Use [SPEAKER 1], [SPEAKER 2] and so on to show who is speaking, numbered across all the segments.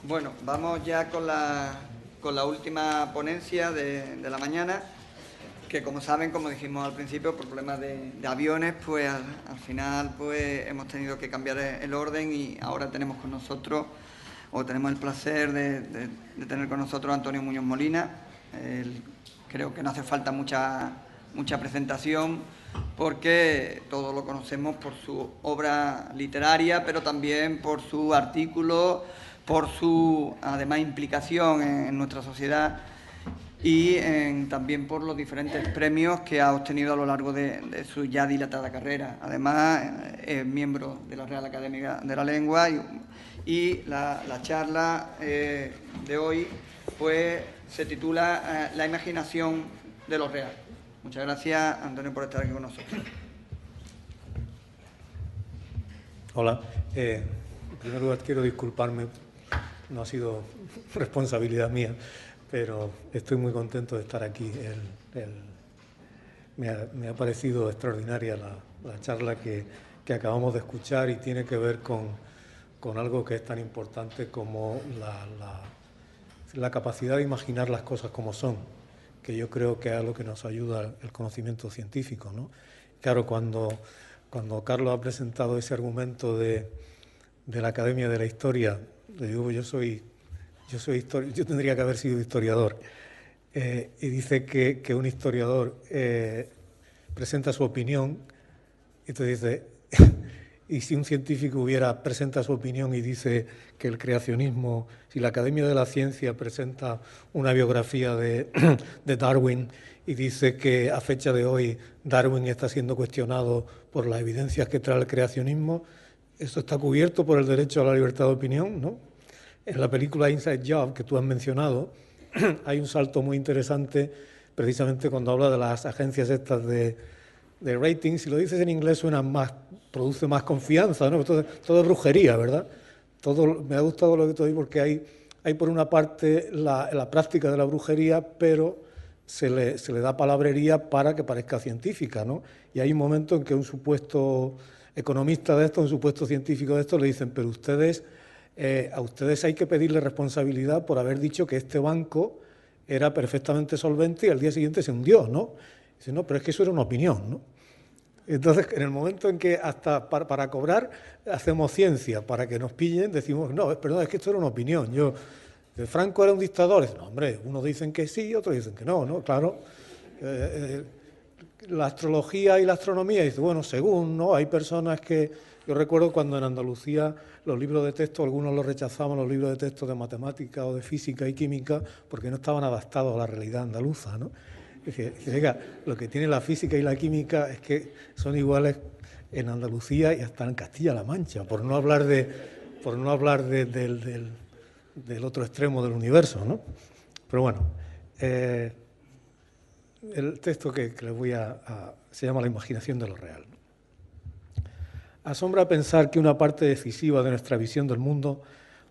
[SPEAKER 1] Bueno, vamos ya con la última ponencia de la mañana, que como saben, como dijimos al principio, por problemas de aviones, pues al final pues hemos tenido que cambiar el orden y ahora tenemos con nosotros, o tenemos el placer de tener con nosotros a Antonio Muñoz Molina. Creo que no hace falta mucha presentación, porque todos lo conocemos por su obra literaria, pero también por su artículo, por su, además, implicación en nuestra sociedad y también por los diferentes premios que ha obtenido a lo largo de su ya dilatada carrera. Además, es miembro de la Real Academia de la Lengua y la charla de hoy pues se titula La imaginación de lo real. Muchas gracias, Antonio, por estar aquí con nosotros.
[SPEAKER 2] Hola. En primer lugar, quiero disculparme. No ha sido responsabilidad mía, pero estoy muy contento de estar aquí. Me ha parecido extraordinaria la charla que acabamos de escuchar y tiene que ver con algo que es tan importante como la capacidad de imaginar las cosas como son, que yo creo que es lo que nos ayuda el conocimiento científico, ¿no? Claro, cuando Carlos ha presentado ese argumento de la Academia de la Historia, le digo, yo tendría que haber sido historiador, y dice que un historiador presenta su opinión, y entonces dice, y si un científico presenta su opinión y dice que el creacionismo, si la Academia de la Ciencia presenta una biografía de Darwin y dice que a fecha de hoy Darwin está siendo cuestionado por las evidencias que trae el creacionismo, ¿eso está cubierto por el derecho a la libertad de opinión? ¿No? En la película Inside Job, que tú has mencionado, hay un salto muy interesante precisamente cuando habla de las agencias estas de ratings. Si lo dices en inglés suena más, produce más confianza, ¿no? Todo es brujería, ¿verdad? Me ha gustado lo que te digo porque hay por una parte la práctica de la brujería, pero se le da palabrería para que parezca científica, ¿no? Y hay un momento en que un supuesto economista de esto, un supuesto científico de esto, le dicen, pero a ustedes hay que pedirle responsabilidad por haber dicho que este banco era perfectamente solvente y al día siguiente se hundió, ¿no? Dice, no, pero es que eso era una opinión, ¿no? Entonces, en el momento en que hasta para cobrar hacemos ciencia, para que nos pillen, decimos, no, perdón, es que esto era una opinión. ¿Franco era un dictador? No, hombre, unos dicen que sí, otros dicen que no, ¿no? Claro. La astrología y la astronomía, dice, bueno, según, ¿no? Hay personas que... Yo recuerdo cuando en Andalucía los libros de texto, algunos los rechazaban, los libros de texto de matemática o de física y química, porque no estaban adaptados a la realidad andaluza, ¿no? Dice, oiga, lo que tiene la física y la química es que son iguales en Andalucía y hasta en Castilla-La Mancha, por no hablar del otro extremo del universo, ¿no? Pero bueno, el texto que les voy se llama La imaginación de lo real. Asombra pensar que una parte decisiva de nuestra visión del mundo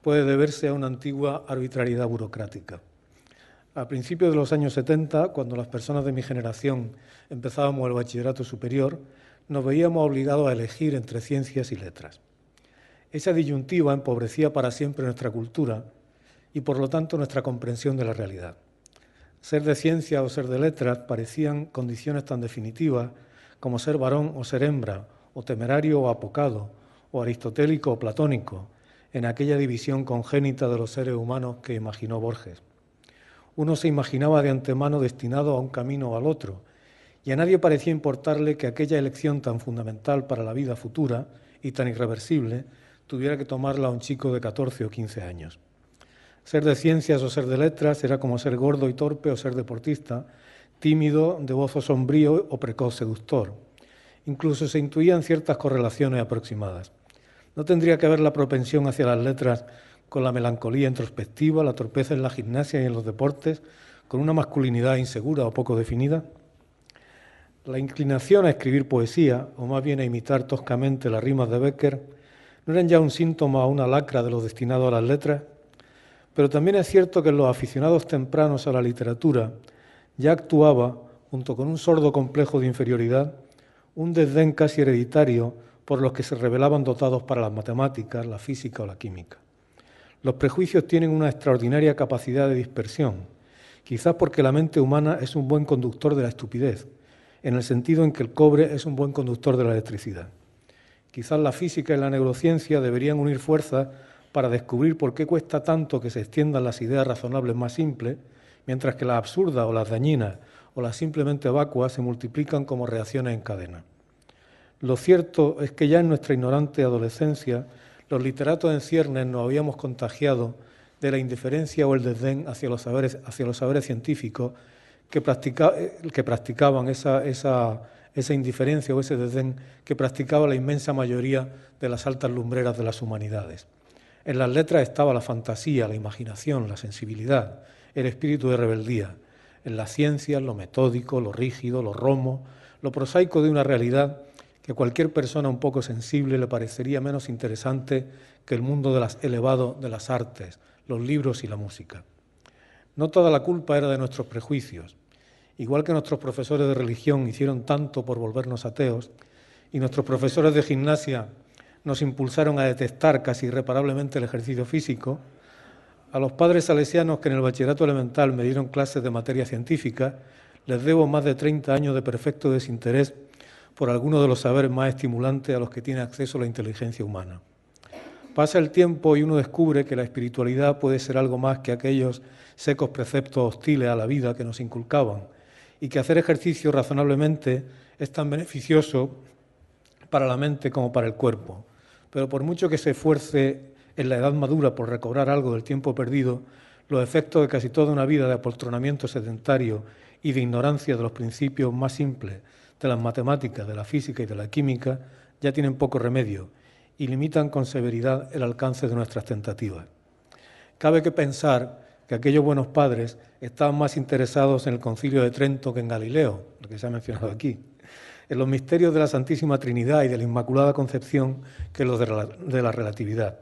[SPEAKER 2] puede deberse a una antigua arbitrariedad burocrática. A principios de los años 70, cuando las personas de mi generación empezábamos el bachillerato superior, nos veíamos obligados a elegir entre ciencias y letras. Esa disyuntiva empobrecía para siempre nuestra cultura y, por lo tanto, nuestra comprensión de la realidad. Ser de ciencia o ser de letras parecían condiciones tan definitivas como ser varón o ser hembra, o temerario o apocado, o aristotélico o platónico, en aquella división congénita de los seres humanos que imaginó Borges. Uno se imaginaba de antemano destinado a un camino o al otro, y a nadie parecía importarle que aquella elección tan fundamental para la vida futura y tan irreversible tuviera que tomarla un chico de 14 o 15 años. Ser de ciencias o ser de letras era como ser gordo y torpe o ser deportista, tímido, de bozo sombrío o precoz seductor. Incluso se intuían ciertas correlaciones aproximadas. ¿No tendría que ver la propensión hacia las letras con la melancolía introspectiva, la torpeza en la gimnasia y en los deportes, con una masculinidad insegura o poco definida? La inclinación a escribir poesía, o más bien a imitar toscamente las rimas de Becker, ¿no eran ya un síntoma o una lacra de los destinados a las letras? Pero también es cierto que en los aficionados tempranos a la literatura ya actuaba, junto con un sordo complejo de inferioridad, un desdén casi hereditario por los que se revelaban dotados para las matemáticas, la física o la química. Los prejuicios tienen una extraordinaria capacidad de dispersión, quizás porque la mente humana es un buen conductor de la estupidez, en el sentido en que el cobre es un buen conductor de la electricidad. Quizás la física y la neurociencia deberían unir fuerzas para descubrir por qué cuesta tanto que se extiendan las ideas razonables más simples, mientras que las absurdas o las dañinas o las simplemente vacuas se multiplican como reacciones en cadena. Lo cierto es que ya en nuestra ignorante adolescencia, los literatos en ciernes nos habíamos contagiado de la indiferencia o el desdén hacia los saberes científicos que practicaban esa indiferencia o ese desdén que practicaba la inmensa mayoría de las altas lumbreras de las humanidades. En las letras estaba la fantasía, la imaginación, la sensibilidad, el espíritu de rebeldía. En las ciencias, lo metódico, lo rígido, lo romo, lo prosaico de una realidad que a cualquier persona un poco sensible le parecería menos interesante que el mundo elevado de las artes, los libros y la música. No toda la culpa era de nuestros prejuicios. Igual que nuestros profesores de religión hicieron tanto por volvernos ateos y nuestros profesores de gimnasia nos impulsaron a detestar casi irreparablemente el ejercicio físico, a los padres salesianos que en el bachillerato elemental me dieron clases de materia científica les debo más de 30 años de perfecto desinterés por algunos de los saberes más estimulantes a los que tiene acceso la inteligencia humana. Pasa el tiempo y uno descubre que la espiritualidad puede ser algo más que aquellos secos preceptos hostiles a la vida que nos inculcaban y que hacer ejercicio razonablemente es tan beneficioso para la mente como para el cuerpo. Pero por mucho que se esfuerce en la edad madura por recobrar algo del tiempo perdido, los efectos de casi toda una vida de apoltronamiento sedentario y de ignorancia de los principios más simples de las matemáticas, de la física y de la química ya tienen poco remedio y limitan con severidad el alcance de nuestras tentativas. Cabe que pensar que aquellos buenos padres estaban más interesados en el Concilio de Trento que en Galileo, lo que se ha mencionado aquí, en los misterios de la Santísima Trinidad y de la Inmaculada Concepción que en los de la relatividad.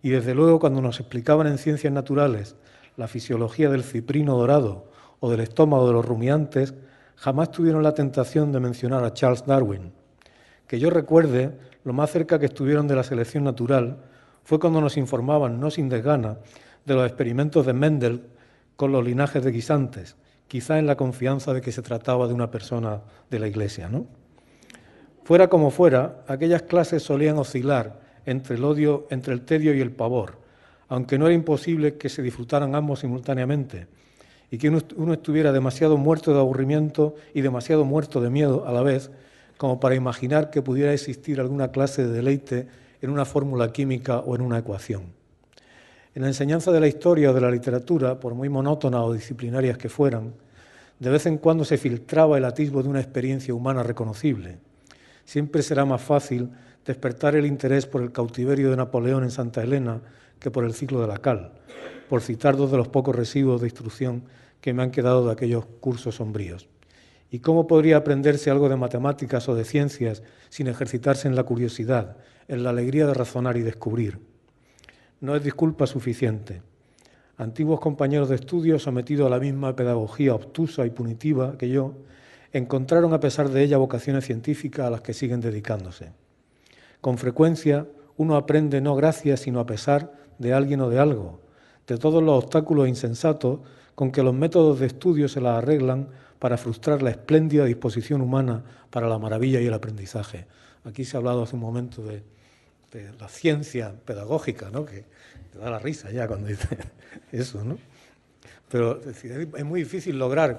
[SPEAKER 2] Y desde luego cuando nos explicaban en ciencias naturales la fisiología del ciprino dorado o del estómago de los rumiantes, jamás tuvieron la tentación de mencionar a Charles Darwin. Que yo recuerde, lo más cerca que estuvieron de la selección natural fue cuando nos informaban, no sin desgana, de los experimentos de Mendel con los linajes de guisantes, quizá en la confianza de que se trataba de una persona de la Iglesia, ¿no? Fuera como fuera, aquellas clases solían oscilar entre el tedio y el pavor, aunque no era imposible que se disfrutaran ambos simultáneamente, y que uno estuviera demasiado muerto de aburrimiento y demasiado muerto de miedo a la vez, como para imaginar que pudiera existir alguna clase de deleite en una fórmula química o en una ecuación. En la enseñanza de la historia o de la literatura, por muy monótonas o disciplinarias que fueran, de vez en cuando se filtraba el atisbo de una experiencia humana reconocible. Siempre será más fácil despertar el interés por el cautiverio de Napoleón en Santa Elena que por el ciclo de la cal, por citar dos de los pocos residuos de instrucción que me han quedado de aquellos cursos sombríos. ¿Y cómo podría aprenderse algo de matemáticas o de ciencias sin ejercitarse en la curiosidad, en la alegría de razonar y descubrir? No es disculpa suficiente. Antiguos compañeros de estudio, sometidos a la misma pedagogía obtusa y punitiva que yo, encontraron a pesar de ella vocaciones científicas a las que siguen dedicándose. Con frecuencia, uno aprende no gracias, sino a pesar de alguien o de algo, de todos los obstáculos insensatos con que los métodos de estudio se las arreglan para frustrar la espléndida disposición humana para la maravilla y el aprendizaje. Aquí se ha hablado hace un momento de la ciencia pedagógica, ¿no? Que te da la risa ya cuando dice eso, ¿no? Pero es muy difícil lograr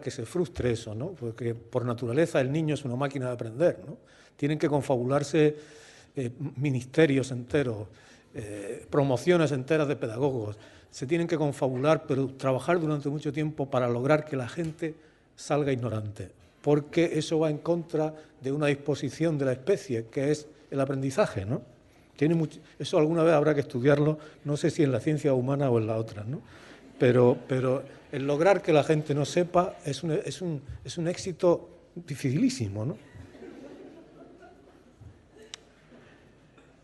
[SPEAKER 2] que se frustre eso, ¿no? Porque por naturaleza el niño es una máquina de aprender, ¿no? Tienen que confabularse ministerios enteros, promociones enteras de pedagogos, se tienen que confabular, pero trabajar durante mucho tiempo para lograr que la gente salga ignorante, porque eso va en contra de una disposición de la especie, que es el aprendizaje, ¿no? Eso alguna vez habrá que estudiarlo, no sé si en la ciencia humana o en la otra, ¿no? Pero el lograr que la gente no sepa es un éxito dificilísimo, ¿no?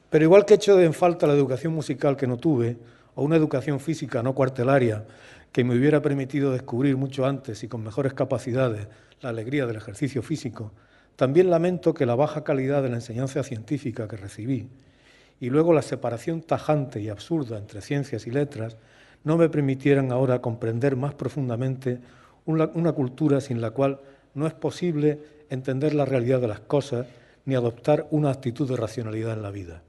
[SPEAKER 2] Pero igual que echo en falta la educación musical que no tuve, o una educación física no cuartelaria que me hubiera permitido descubrir mucho antes y con mejores capacidades la alegría del ejercicio físico, también lamento que la baja calidad de la enseñanza científica que recibí y luego la separación tajante y absurda entre ciencias y letras no me permitieran ahora comprender más profundamente una cultura sin la cual no es posible entender la realidad de las cosas ni adoptar una actitud de racionalidad en la vida.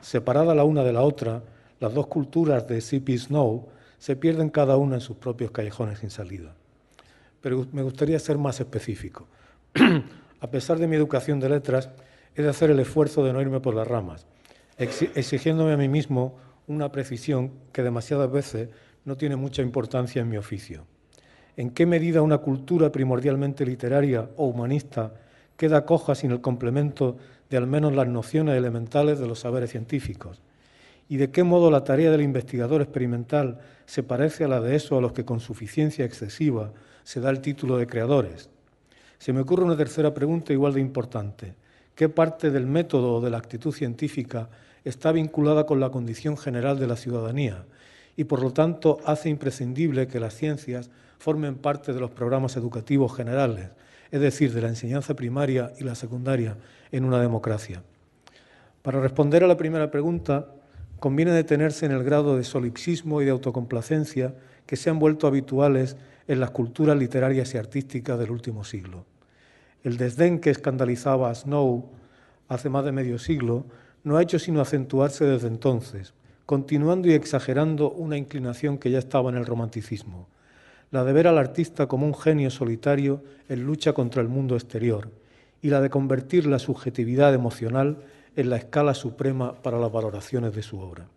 [SPEAKER 2] Separada la una de la otra, las dos culturas de C.P. Snow se pierden cada una en sus propios callejones sin salida. Pero me gustaría ser más específico. A pesar de mi educación de letras, he de hacer el esfuerzo de no irme por las ramas, exigiéndome a mí mismo una precisión que demasiadas veces no tiene mucha importancia en mi oficio. ¿En qué medida una cultura primordialmente literaria o humanista queda coja sin el complemento de al menos las nociones elementales de los saberes científicos? ¿Y de qué modo la tarea del investigador experimental se parece a la de esos a los que con suficiencia excesiva se da el título de creadores? Se me ocurre una tercera pregunta igual de importante. ¿Qué parte del método o de la actitud científica está vinculada con la condición general de la ciudadanía y, por lo tanto, hace imprescindible que las ciencias formen parte de los programas educativos generales, es decir, de la enseñanza primaria y la secundaria en una democracia? Para responder a la primera pregunta, conviene detenerse en el grado de solipsismo y de autocomplacencia que se han vuelto habituales en las culturas literarias y artísticas del último siglo. El desdén que escandalizaba a Snow hace más de medio siglo no ha hecho sino acentuarse desde entonces, continuando y exagerando una inclinación que ya estaba en el romanticismo, la de ver al artista como un genio solitario en lucha contra el mundo exterior y la de convertir la subjetividad emocional en la escala suprema para las valoraciones de su obra.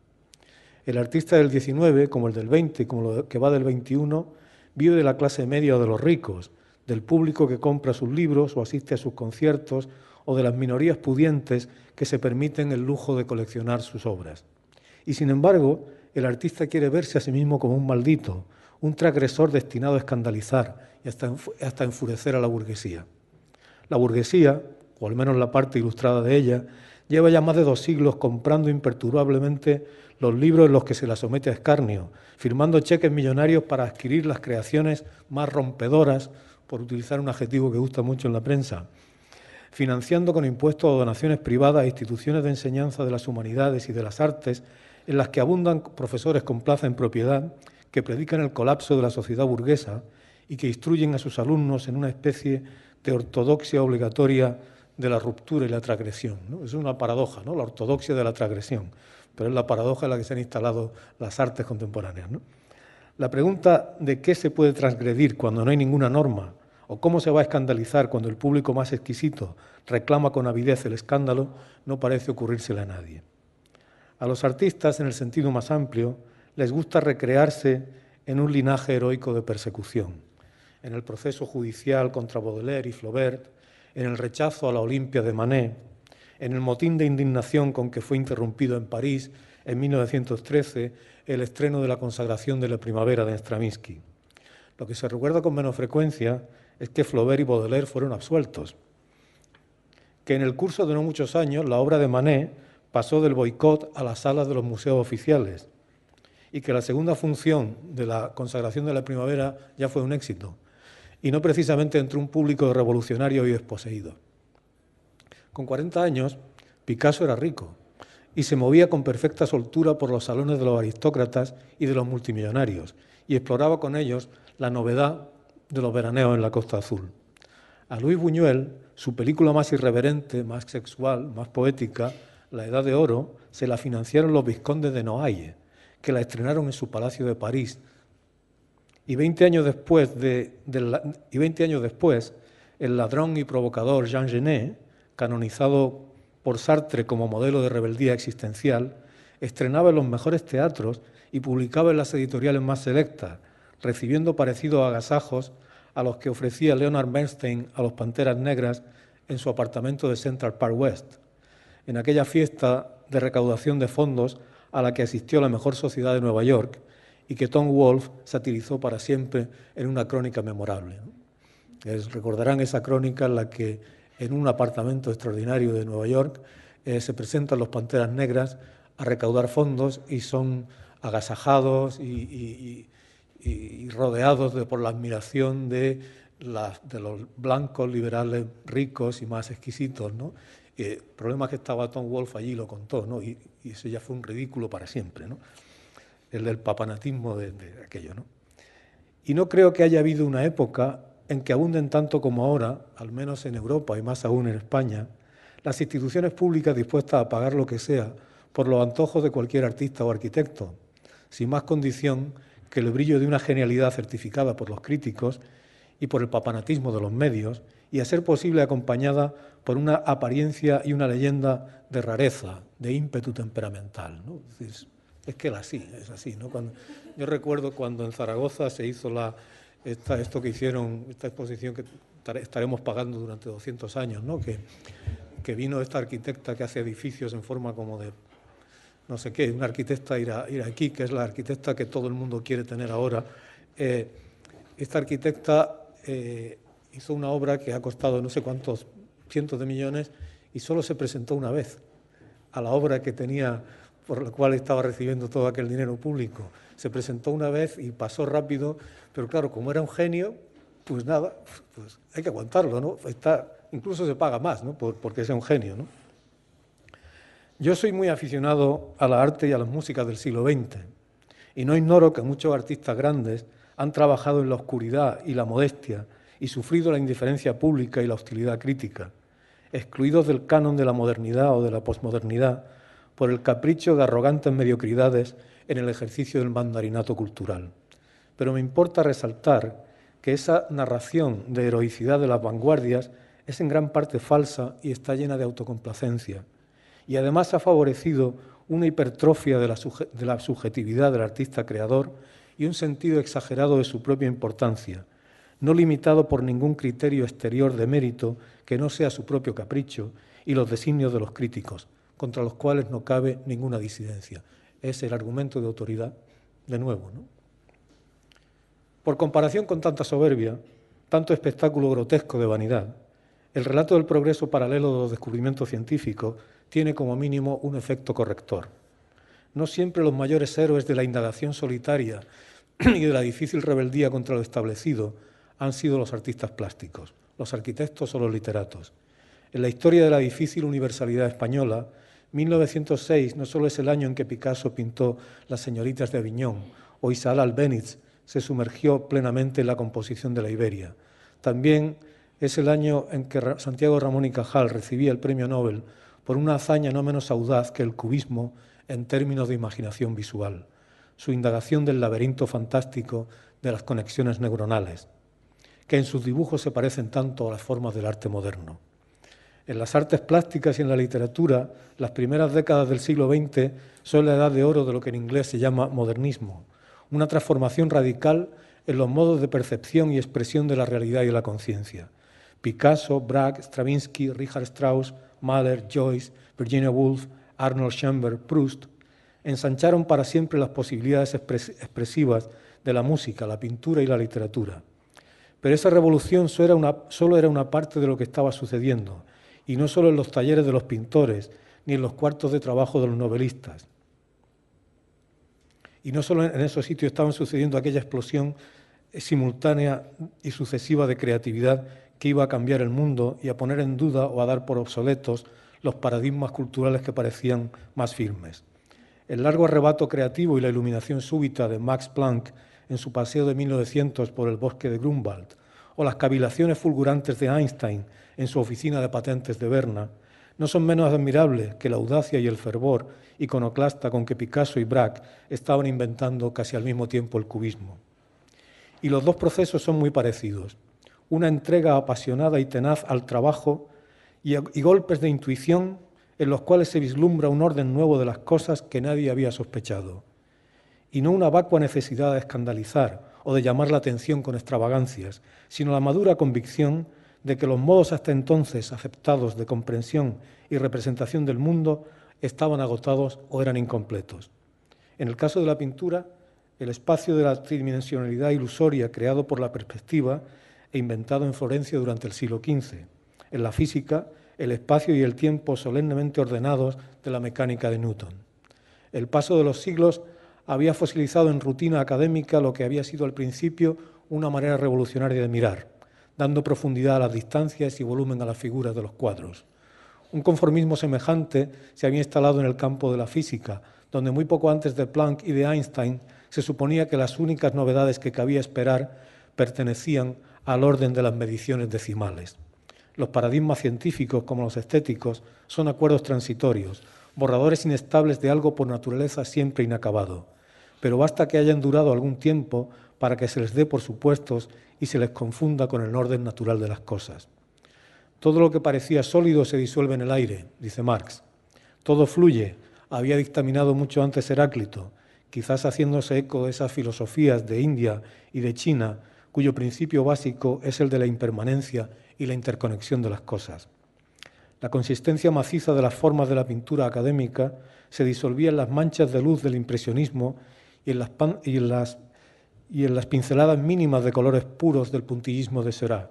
[SPEAKER 2] El artista del XIX, como el del XX, como el que va del XXI, vive de la clase media o de los ricos, del público que compra sus libros o asiste a sus conciertos o de las minorías pudientes que se permiten el lujo de coleccionar sus obras. Y sin embargo, el artista quiere verse a sí mismo como un maldito, un transgresor destinado a escandalizar y hasta enfurecer a la burguesía. La burguesía, o al menos la parte ilustrada de ella, lleva ya más de 2 siglos comprando imperturbablemente los libros en los que se la somete a escarnio, firmando cheques millonarios para adquirir las creaciones más rompedoras, por utilizar un adjetivo que gusta mucho en la prensa, financiando con impuestos o donaciones privadas a instituciones de enseñanza de las humanidades y de las artes en las que abundan profesores con plaza en propiedad que predican el colapso de la sociedad burguesa y que instruyen a sus alumnos en una especie de ortodoxia obligatoria de la ruptura y la transgresión, ¿no? Es una paradoja, ¿no? La ortodoxia de la transgresión, pero es la paradoja en la que se han instalado las artes contemporáneas, ¿no? La pregunta de qué se puede transgredir cuando no hay ninguna norma o cómo se va a escandalizar cuando el público más exquisito reclama con avidez el escándalo no parece ocurrírsele a nadie. A los artistas, en el sentido más amplio, les gusta recrearse en un linaje heroico de persecución, en el proceso judicial contra Baudelaire y Flaubert, en el rechazo a la Olimpia de Manet, en el motín de indignación con que fue interrumpido en París en 1913 el estreno de La consagración de la primavera de Stravinsky. Lo que se recuerda con menos frecuencia es que Flaubert y Baudelaire fueron absueltos, que en el curso de no muchos años la obra de Manet pasó del boicot a las salas de los museos oficiales y que la segunda función de La consagración de la primavera ya fue un éxito, y no precisamente entre un público de revolucionarios y desposeídos. Con 40 años, Picasso era rico y se movía con perfecta soltura por los salones de los aristócratas y de los multimillonarios y exploraba con ellos la novedad de los veraneos en la Costa Azul. A Luis Buñuel, su película más irreverente, más sexual, más poética, La Edad de Oro, se la financiaron los vizcondes de Noailles, que la estrenaron en su palacio de París. Y 20 años después, el ladrón y provocador Jean Genet, canonizado por Sartre como modelo de rebeldía existencial, estrenaba en los mejores teatros y publicaba en las editoriales más selectas, recibiendo parecidos agasajos a los que ofrecía Leonard Bernstein a los Panteras Negras en su apartamento de Central Park West, en aquella fiesta de recaudación de fondos a la que asistió la mejor sociedad de Nueva York y que Tom Wolfe satirizó para siempre en una crónica memorable. Recordarán esa crónica en la que en un apartamento extraordinario de Nueva York se presentan los Panteras Negras a recaudar fondos y son agasajados y rodeados por la admiración de de los blancos liberales ricos y más exquisitos, ¿no? El problema es que estaba Tom Wolfe allí y lo contó, ¿no? Y eso ya fue un ridículo para siempre, ¿no? El del papanatismo de aquello, ¿no? Y no creo que haya habido una época en que abunden tanto como ahora, al menos en Europa y más aún en España, las instituciones públicas dispuestas a pagar lo que sea por los antojos de cualquier artista o arquitecto, sin más condición que el brillo de una genialidad certificada por los críticos y por el papanatismo de los medios, y a ser posible acompañada por una apariencia y una leyenda de rareza, de ímpetu temperamental, ¿no? Es que es así, ¿no? Yo recuerdo cuando en Zaragoza se hizo esto que hicieron, esta exposición que estaremos pagando durante 200 años, ¿no? Que vino esta arquitecta que hace edificios en forma como de, no sé qué, una arquitecta iraquí, que es la arquitecta que todo el mundo quiere tener ahora. Esta arquitecta hizo una obra que ha costado no sé cuántos cientos de millones y solo se presentó una vez a la obra que tenía, por la cual estaba recibiendo todo aquel dinero público. Se presentó una vez y pasó rápido, pero claro, como era un genio, pues nada, pues hay que aguantarlo, ¿no? Incluso se paga más, ¿no? Porque sea un genio, ¿no? Yo soy muy aficionado a la arte y a las músicas del siglo XX y no ignoro que muchos artistas grandes han trabajado en la oscuridad y la modestia y sufrido la indiferencia pública y la hostilidad crítica, excluidos del canon de la modernidad o de la posmodernidad por el capricho de arrogantes mediocridades en el ejercicio del mandarinato cultural. Pero me importa resaltar que esa narración de heroicidad de las vanguardias es en gran parte falsa y está llena de autocomplacencia. Y además ha favorecido una hipertrofia de la subjetividad del artista creador y un sentido exagerado de su propia importancia, no limitado por ningún criterio exterior de mérito que no sea su propio capricho y los designios de los críticos, contra los cuales no cabe ninguna disidencia. Es el argumento de autoridad, de nuevo, ¿no? Por comparación con tanta soberbia, tanto espectáculo grotesco de vanidad, el relato del progreso paralelo de los descubrimientos científicos tiene como mínimo un efecto corrector. No siempre los mayores héroes de la indagación solitaria y de la difícil rebeldía contra lo establecido han sido los artistas plásticos, los arquitectos o los literatos. En la historia de la difícil universalidad española, 1906 no solo es el año en que Picasso pintó Las señoritas de Aviñón o Isaac Albéniz se sumergió plenamente en la composición de la Iberia. También es el año en que Santiago Ramón y Cajal recibía el premio Nobel por una hazaña no menos audaz que el cubismo en términos de imaginación visual, su indagación del laberinto fantástico de las conexiones neuronales, que en sus dibujos se parecen tanto a las formas del arte moderno. En las artes plásticas y en la literatura, las primeras décadas del siglo XX son la edad de oro de lo que en inglés se llama modernismo, una transformación radical en los modos de percepción y expresión de la realidad y de la conciencia. Picasso, Braque, Stravinsky, Richard Strauss, Mahler, Joyce, Virginia Woolf, Arnold Schoenberg, Proust ensancharon para siempre las posibilidades expresivas de la música, la pintura y la literatura. Pero esa revolución solo era una parte de lo que estaba sucediendo, y no solo en los talleres de los pintores, ni en los cuartos de trabajo de los novelistas. Y no solo en esos sitios estaban sucediendo aquella explosión simultánea y sucesiva de creatividad que iba a cambiar el mundo y a poner en duda o a dar por obsoletos los paradigmas culturales que parecían más firmes. El largo arrebato creativo y la iluminación súbita de Max Planck en su paseo de 1900 por el bosque de Grunwald, o las cavilaciones fulgurantes de Einstein en su oficina de patentes de Berna, no son menos admirables que la audacia y el fervor iconoclasta con que Picasso y Braque estaban inventando casi al mismo tiempo el cubismo. Y los dos procesos son muy parecidos. Una entrega apasionada y tenaz al trabajo y golpes de intuición en los cuales se vislumbra un orden nuevo de las cosas que nadie había sospechado. Y no una vacua necesidad de escandalizar o de llamar la atención con extravagancias, sino la madura convicción de que los modos hasta entonces aceptados de comprensión y representación del mundo estaban agotados o eran incompletos. En el caso de la pintura, el espacio de la tridimensionalidad ilusoria creado por la perspectiva e inventado en Florencia durante el siglo XV. En la física, el espacio y el tiempo solemnemente ordenados de la mecánica de Newton. El paso de los siglos había fosilizado en rutina académica lo que había sido al principio una manera revolucionaria de mirar, dando profundidad a las distancias y volumen a las figuras de los cuadros. Un conformismo semejante se había instalado en el campo de la física, donde muy poco antes de Planck y de Einstein se suponía que las únicas novedades que cabía esperar pertenecían al orden de las mediciones decimales. Los paradigmas científicos, como los estéticos, son acuerdos transitorios, borradores inestables de algo por naturaleza siempre inacabado. Pero basta que hayan durado algún tiempo para que se les dé por supuestos y se les confunda con el orden natural de las cosas. Todo lo que parecía sólido se disuelve en el aire, dice Marx. Todo fluye, había dictaminado mucho antes Heráclito, quizás haciéndose eco de esas filosofías de India y de China, cuyo principio básico es el de la impermanencia y la interconexión de las cosas. La consistencia maciza de las formas de la pintura académica se disolvía en las manchas de luz del impresionismo y en las pinceladas mínimas de colores puros del puntillismo de Seurat.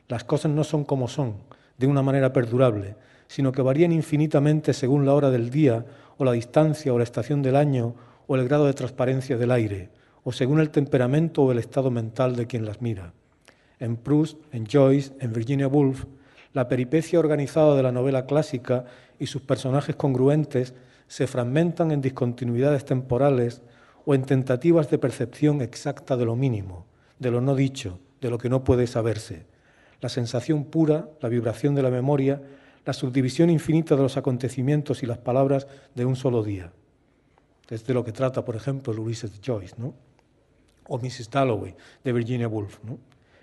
[SPEAKER 2] Las cosas no son como son, de una manera perdurable, sino que varían infinitamente según la hora del día, o la distancia, o la estación del año, o el grado de transparencia del aire, o según el temperamento o el estado mental de quien las mira. En Proust, en Joyce, en Virginia Woolf, la peripecia organizada de la novela clásica y sus personajes congruentes se fragmentan en discontinuidades temporales o en tentativas de percepción exacta de lo mínimo, de lo no dicho, de lo que no puede saberse. La sensación pura, la vibración de la memoria, la subdivisión infinita de los acontecimientos y las palabras de un solo día. Es de lo que trata, por ejemplo, el Ulises de Joyce, ¿no? O Mrs. Dalloway, de Virginia Woolf, ¿no?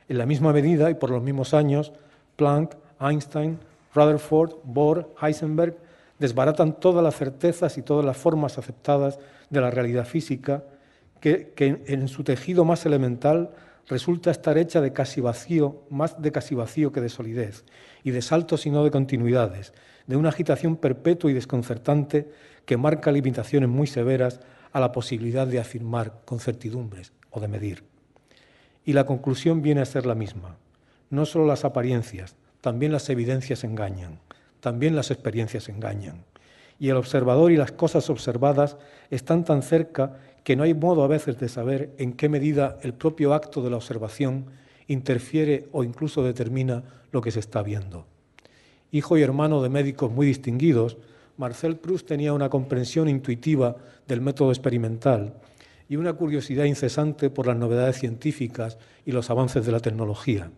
[SPEAKER 2] En la misma medida y por los mismos años, Planck, Einstein, Rutherford, Bohr, Heisenberg desbaratan todas las certezas y todas las formas aceptadas de la realidad física que en su tejido más elemental resulta estar hecha de casi vacío, más de casi vacío que de solidez, y de saltos y no de continuidades, de una agitación perpetua y desconcertante que marca limitaciones muy severas a la posibilidad de afirmar con certidumbres o de medir. Y la conclusión viene a ser la misma. No solo las apariencias, también las evidencias engañan, también las experiencias engañan. Y el observador y las cosas observadas están tan cerca que no hay modo a veces de saber en qué medida el propio acto de la observación interfiere o incluso determina lo que se está viendo. Hijo y hermano de médicos muy distinguidos, Marcel Proust tenía una comprensión intuitiva del método experimental y una curiosidad incesante por las novedades científicas y los avances de la tecnología.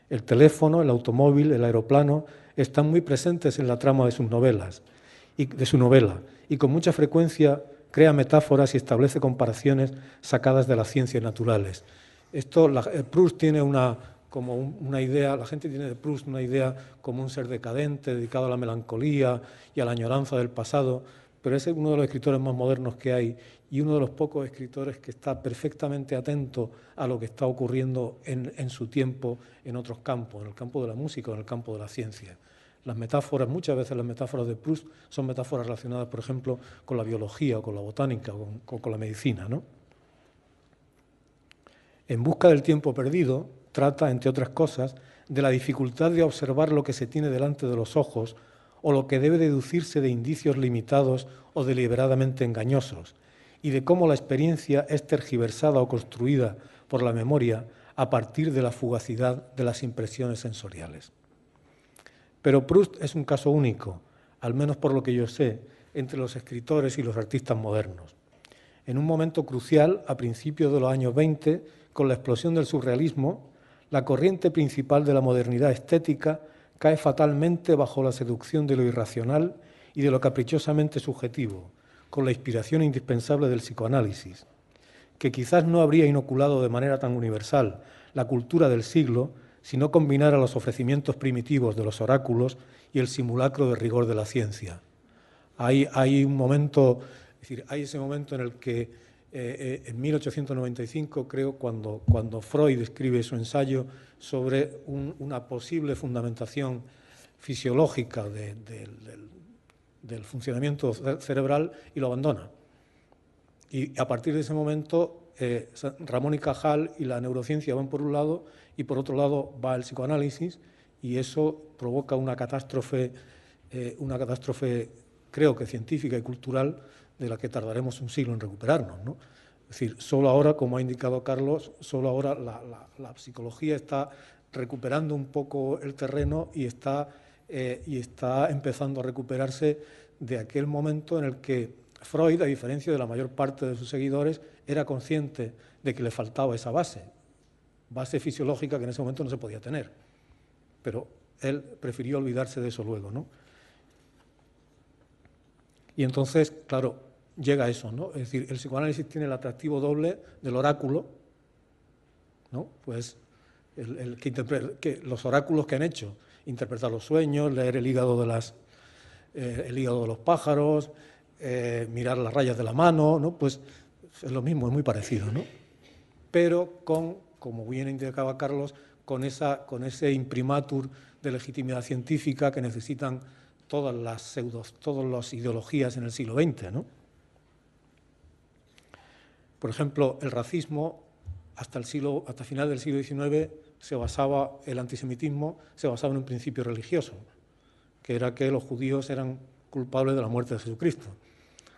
[SPEAKER 2] El teléfono, el automóvil, el aeroplano están muy presentes en la trama de sus novelas de su novela, y con mucha frecuencia crea metáforas y establece comparaciones sacadas de las ciencias naturales. Proust tiene una idea, la gente tiene de Proust una idea como un ser decadente, dedicado a la melancolía y a la añoranza del pasado, pero es uno de los escritores más modernos que hay y uno de los pocos escritores que está perfectamente atento a lo que está ocurriendo en su tiempo en otros campos, en el campo de la música o en el campo de la ciencia. Las metáforas, muchas veces las metáforas de Proust son metáforas relacionadas, por ejemplo, con la biología o con la botánica o con la medicina, ¿no? En busca del tiempo perdido, trata, entre otras cosas, de la dificultad de observar lo que se tiene delante de los ojos o lo que debe deducirse de indicios limitados o deliberadamente engañosos, y de cómo la experiencia es tergiversada o construida por la memoria a partir de la fugacidad de las impresiones sensoriales. Pero Proust es un caso único, al menos por lo que yo sé, entre los escritores y los artistas modernos. En un momento crucial, a principios de los años 20, con la explosión del surrealismo, la corriente principal de la modernidad estética cae fatalmente bajo la seducción de lo irracional y de lo caprichosamente subjetivo, con la inspiración indispensable del psicoanálisis, que quizás no habría inoculado de manera tan universal la cultura del siglo si no combinara los ofrecimientos primitivos de los oráculos y el simulacro de rigor de la ciencia. Hay un momento, es decir, hay ese momento en el que en 1895, creo, cuando Freud escribe su ensayo sobre una posible fundamentación fisiológica del funcionamiento cerebral, y lo abandona. Y a partir de ese momento, Ramón y Cajal y la neurociencia van por un lado y por otro lado va el psicoanálisis, y eso provoca una catástrofe creo que científica y cultural de la que tardaremos un siglo en recuperarnos, ¿no? Es decir, solo ahora, como ha indicado Carlos, solo ahora la psicología está recuperando un poco el terreno y está empezando a recuperarse de aquel momento en el que Freud, a diferencia de la mayor parte de sus seguidores, era consciente de que le faltaba esa base fisiológica que en ese momento no se podía tener. Pero él prefirió olvidarse de eso luego, ¿no? Y entonces, claro, llega eso, ¿no? Es decir, el psicoanálisis tiene el atractivo doble del oráculo, ¿no? Pues los oráculos que han hecho, interpretar los sueños, leer el hígado de los pájaros, mirar las rayas de la mano, ¿no? Pues es lo mismo, es muy parecido, ¿no? Pero como bien indicaba Carlos, con ese imprimatur de legitimidad científica que necesitan todas las ideologías en el siglo XX, ¿no? Por ejemplo, el racismo hasta final del siglo XIX el antisemitismo se basaba en un principio religioso, que era que los judíos eran culpables de la muerte de Jesucristo.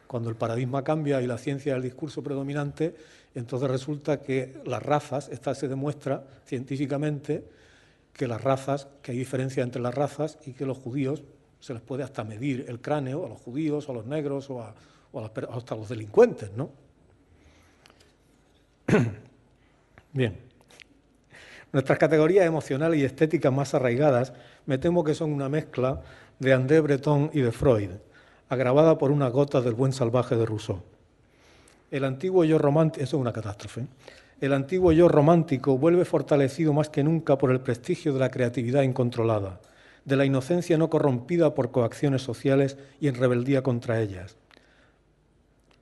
[SPEAKER 2] Cuando el paradigma cambia y la ciencia es el discurso predominante, entonces resulta que las razas, se demuestra científicamente que hay diferencia entre las razas y que los judíos se les puede hasta medir el cráneo a los judíos, o a los negros, o hasta a los delincuentes, ¿no? Bien. Nuestras categorías emocionales y estéticas más arraigadas me temo que son una mezcla de André Breton y de Freud, agravada por unas gotas del buen salvaje de Rousseau. El antiguo yo romántico, eso es una catástrofe, el antiguo yo romántico vuelve fortalecido más que nunca por el prestigio de la creatividad incontrolada, de la inocencia no corrompida por coacciones sociales y en rebeldía contra ellas,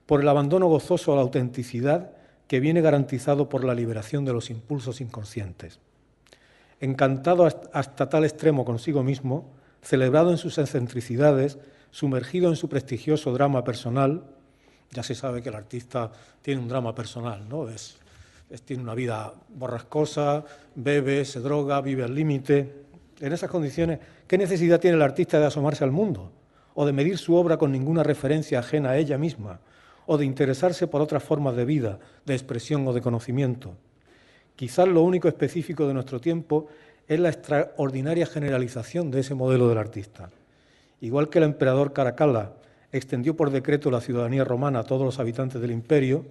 [SPEAKER 2] por el abandono gozoso a la autenticidad que viene garantizado por la liberación de los impulsos inconscientes. Encantado hasta tal extremo consigo mismo, celebrado en sus excentricidades, sumergido en su prestigioso drama personal, ya se sabe que el artista tiene un drama personal, ¿no? Tiene una vida borrascosa, bebe, se droga, vive al límite. En esas condiciones, ¿qué necesidad tiene el artista de asomarse al mundo? ¿O de medir su obra con ninguna referencia ajena a ella misma? ¿O de interesarse por otras formas de vida, de expresión o de conocimiento? Quizás lo único específico de nuestro tiempo es la extraordinaria generalización de ese modelo del artista. Igual que el emperador Caracalla extendió por decreto la ciudadanía romana a todos los habitantes del imperio,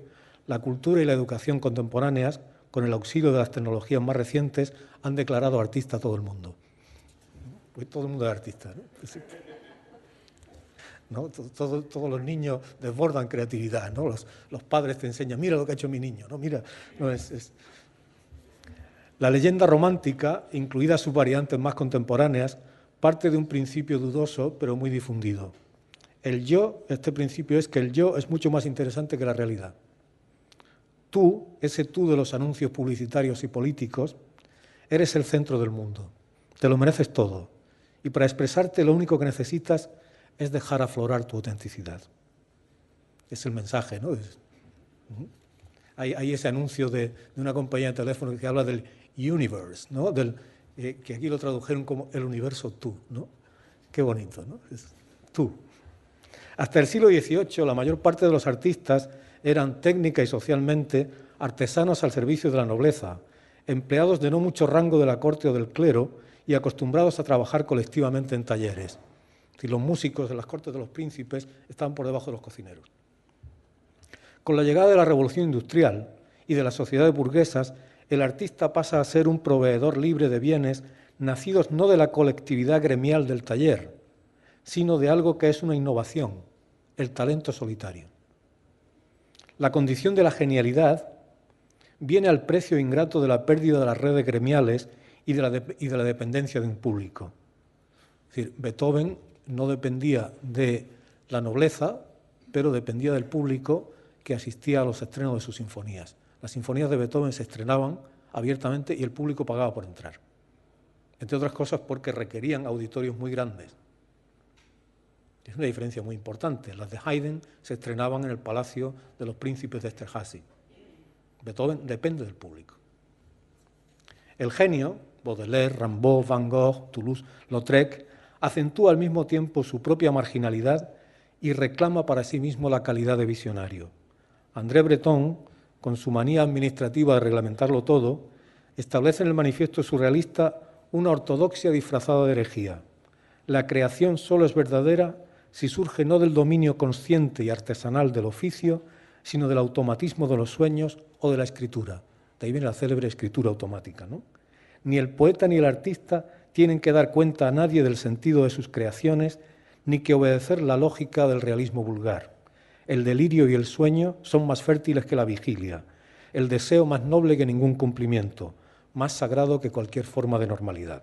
[SPEAKER 2] la cultura y la educación contemporáneas, con el auxilio de las tecnologías más recientes, han declarado artista a todo el mundo. Pues todo el mundo es artista, ¿no? Todos los niños desbordan creatividad, ¿no? Los padres te enseñan, mira lo que ha hecho mi niño, ¿no? Mira, no es... La leyenda romántica, incluidas sus variantes más contemporáneas, parte de un principio dudoso, pero muy difundido. Este principio es que el yo es mucho más interesante que la realidad. Tú, ese tú de los anuncios publicitarios y políticos, eres el centro del mundo. Te lo mereces todo. Y para expresarte lo único que necesitas es dejar aflorar tu autenticidad. Es el mensaje, ¿no? Hay ese anuncio de una compañía de teléfono que habla del universe, ¿no? Que aquí lo tradujeron como el universo tú, ¿no? Qué bonito, ¿no? Es tú. Hasta el siglo XVIII, la mayor parte de los artistas eran técnica y socialmente artesanos al servicio de la nobleza, empleados de no mucho rango de la corte o del clero y acostumbrados a trabajar colectivamente en talleres. Si los músicos de las cortes de los príncipes estaban por debajo de los cocineros. Con la llegada de la Revolución Industrial y de las sociedades burguesas, el artista pasa a ser un proveedor libre de bienes nacidos no de la colectividad gremial del taller, sino de algo que es una innovación, el talento solitario. La condición de la genialidad viene al precio ingrato de la pérdida de las redes gremiales y de la dependencia de un público. Es decir, Beethoven no dependía de la nobleza, pero dependía del público que asistía a los estrenos de sus sinfonías. Las sinfonías de Beethoven se estrenaban abiertamente y el público pagaba por entrar. Entre otras cosas porque requerían auditorios muy grandes. Es una diferencia muy importante. Las de Haydn se estrenaban en el Palacio de los Príncipes de Esterházy. Beethoven depende del público. El genio, Baudelaire, Rimbaud, Van Gogh, Toulouse-Lautrec, acentúa al mismo tiempo su propia marginalidad y reclama para sí mismo la calidad de visionario. André Breton, con su manía administrativa de reglamentarlo todo, establece en el manifiesto surrealista una ortodoxia disfrazada de herejía. La creación solo es verdadera si surge no del dominio consciente y artesanal del oficio, sino del automatismo de los sueños o de la escritura. De ahí viene la célebre escritura automática, ¿no? Ni el poeta ni el artista tienen que dar cuenta a nadie del sentido de sus creaciones, ni que obedecer la lógica del realismo vulgar. El delirio y el sueño son más fértiles que la vigilia, el deseo más noble que ningún cumplimiento, más sagrado que cualquier forma de normalidad.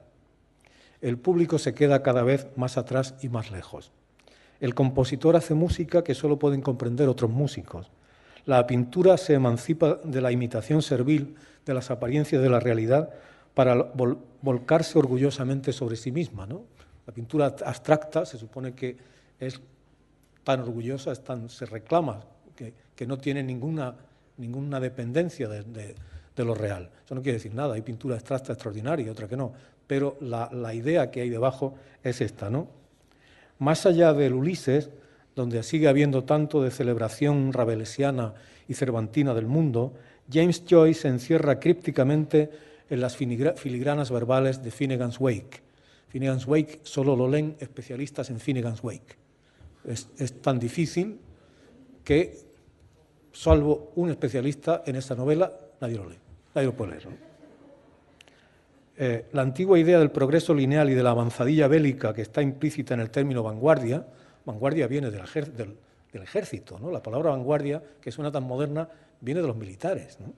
[SPEAKER 2] El público se queda cada vez más atrás y más lejos. El compositor hace música que solo pueden comprender otros músicos. La pintura se emancipa de la imitación servil de las apariencias de la realidad para volcarse orgullosamente sobre sí misma, ¿no? La pintura abstracta se supone que es tan orgullosa, se reclama que no tiene ninguna dependencia de lo real. Eso no quiere decir nada, hay pintura abstracta extraordinaria y otra que no, pero la idea que hay debajo es esta, ¿no? Más allá del Ulises, donde sigue habiendo tanto de celebración rabelesiana y cervantina del mundo, James Joyce se encierra crípticamente en las filigranas verbales de Finnegans Wake. Finnegans Wake solo lo leen especialistas en Finnegans Wake. Es tan difícil que, salvo un especialista en esta novela, nadie lo lee, nadie lo puede leer, ¿no? La antigua idea del progreso lineal y de la avanzadilla bélica que está implícita en el término vanguardia viene del ejército, ¿no? La palabra vanguardia, que suena tan moderna, viene de los militares, ¿no?